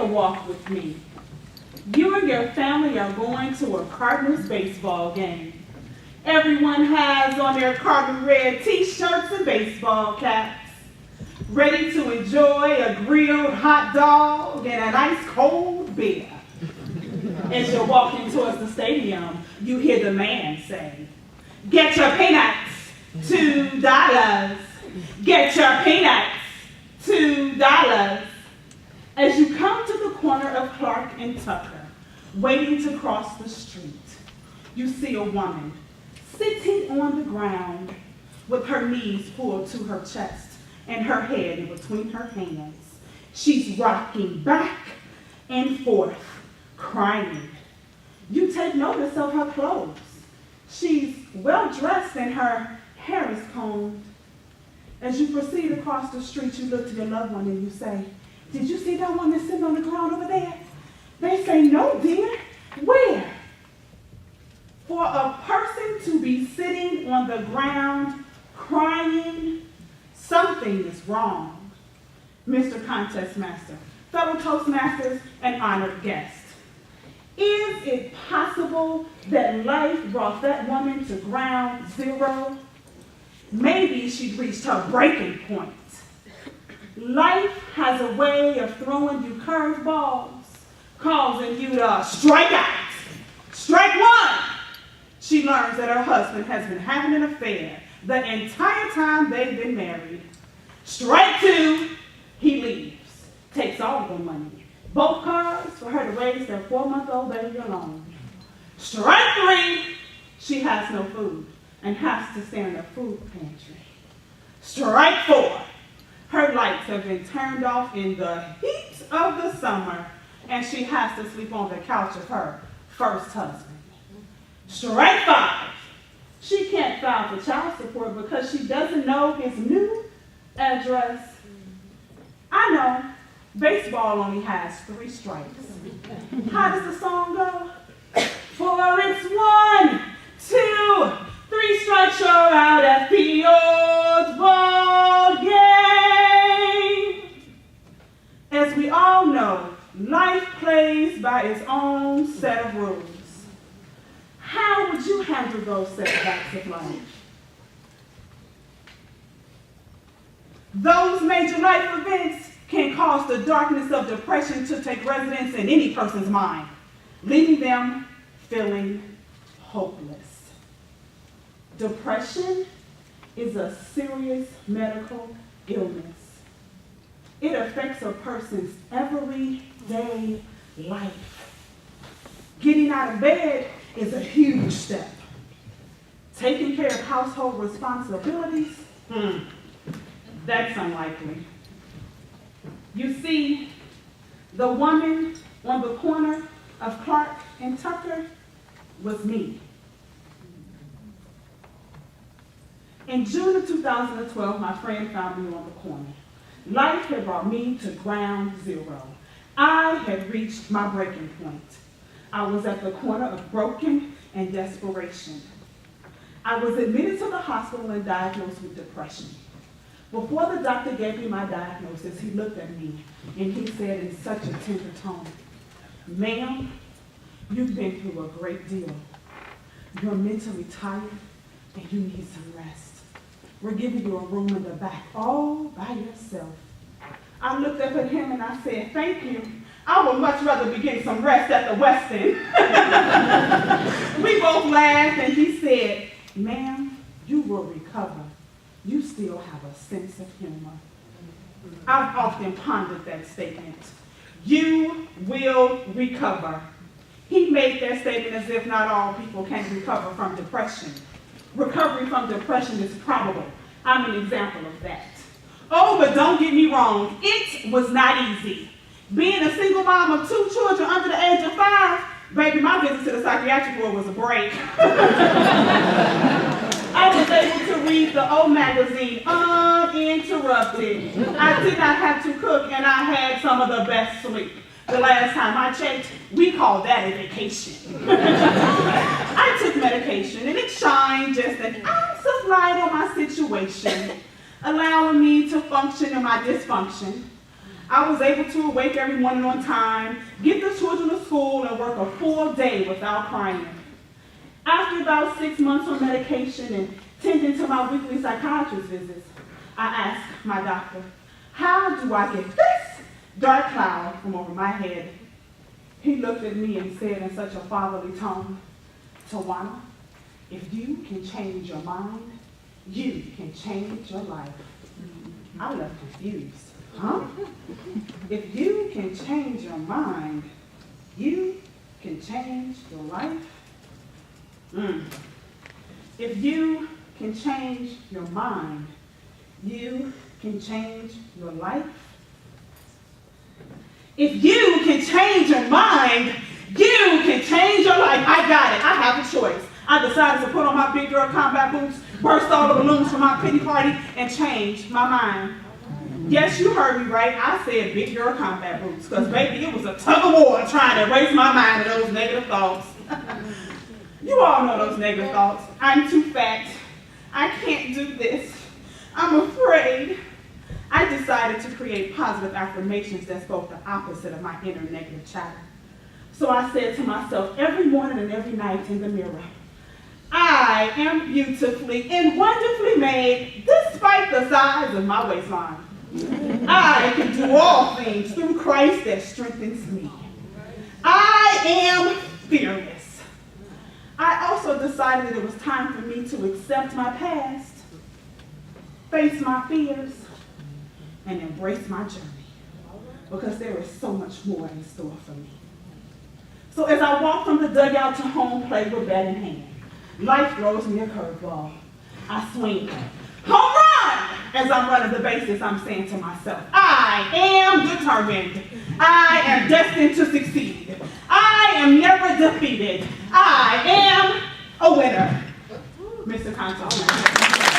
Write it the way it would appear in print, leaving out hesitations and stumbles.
walk with me. You and your family are going to a Cardinals baseball game. Everyone has on their cardinal red t-shirts and baseball caps, ready to enjoy a grilled hot dog and an ice cold beer. As you're walking towards the stadium, you hear the man say, "Get your peanuts, $2. Get your peanuts, $2. As you come to the corner of Clark and Tucker, waiting to cross the street, you see a woman sitting on the ground with her knees pulled to her chest and her head in between her hands. She's rocking back and forth, crying. You take notice of her clothes. She's well dressed and her hair is combed. As you proceed across the street, you look to your loved one and you say, "Did you see that woman sitting on the ground over there?" They say, "No, dear. Where?" For a person to be sitting on the ground crying, something is wrong. Mr. Contest Master, fellow Toastmasters, and honored guest, is it possible that life brought that woman to ground zero? Maybe she'd reached her breaking point. Life has a way of throwing you curveballs, causing you to strike out. Strike one! She learns that her husband has been having an affair the entire time they've been married. Strike two, he leaves, takes all of the money, both cars for her to raise their 4-month-old baby alone. Strike three, she has no food and has to stay in a food pantry. Strike four, her lights have been turned off in the heat of the summer and she has to sleep on the couch of her first husband. Strike five, she can't file for child support because she doesn't know his new address. I know, baseball only has 3 strikes. How does the song go? For it's 1, 2, 3 strikes, you're out at the old ball game. As we all know, life plays by its own set of rules. How would you handle those setbacks of life? Those major life events can cause the darkness of depression to take residence in any person's mind, leaving them feeling hopeless. Depression is a serious medical illness. It affects a person's everyday life. Getting out of bed is a huge step. Taking care of household responsibilities, that's unlikely. You see, the woman on the corner of Clark and Tucker was me. In June of 2012, my friend found me on the corner. Life had brought me to ground zero. I had reached my breaking point. I was at the corner of broken and desperation. I was admitted to the hospital and diagnosed with depression. Before the doctor gave me my diagnosis, he looked at me and he said in such a tender tone, "Ma'am, you've been through a great deal. You're mentally tired and you need some rest. We're giving you a room in the back all by yourself." I looked up at him and I said, "Thank you. I would much rather be getting some rest at the West End." We both laughed and he said, "Ma'am, you will recover. You still have a sense of humor." I've often pondered that statement. You will recover. He made that statement as if not all people can recover from depression. Recovery from depression is probable. I'm an example of that. Oh, but don't get me wrong, it was not easy. Being a single mom of 2 children under the age of 5, baby, my visit to the psychiatric ward was a break. I was able to read the O magazine uninterrupted. I did not have to cook and I had some of the best sleep. The last time I checked, we called that a vacation. I took medication and it shined just an ounce of light on my situation, allowing me to function in my dysfunction. I was able to awake every morning on time, get the children to school, and work a full day without crying. After about 6 months on medication and tending to my weekly psychiatrist visits, I asked my doctor, how do I get this dark cloud from over my head? He looked at me and said in such a fatherly tone, Tawanna, if you can change your mind, you can change your life. I was confused. Huh? If you can change your mind, you can change your life? If you can change your mind, you can change your life? If you can change your mind, you can change your life. I got it. I have a choice. I decided to put on my big girl combat boots, burst all the balloons for my pity party, and change my mind. Yes, you heard me right. I said big girl combat boots, because baby, it was a tug of war trying to erase my mind of those negative thoughts. You all know those negative thoughts. I'm too fat. I can't do this. I'm afraid. I decided to create positive affirmations that spoke the opposite of my inner negative chatter. So I said to myself every morning and every night in the mirror, I am beautifully and wonderfully made despite the size of my waistline. I can do all things through Christ that strengthens me. I am fearless. I also decided that it was time for me to accept my past, face my fears, and embrace my journey, because there is so much more in store for me. So as I walk from the dugout to home plate with bat in hand, life throws me a curveball. I swing. Home run! As I'm running the bases, I'm saying to myself, I am determined. I am destined to succeed. I am never defeated. I am a winner. Mr. Contest Winner.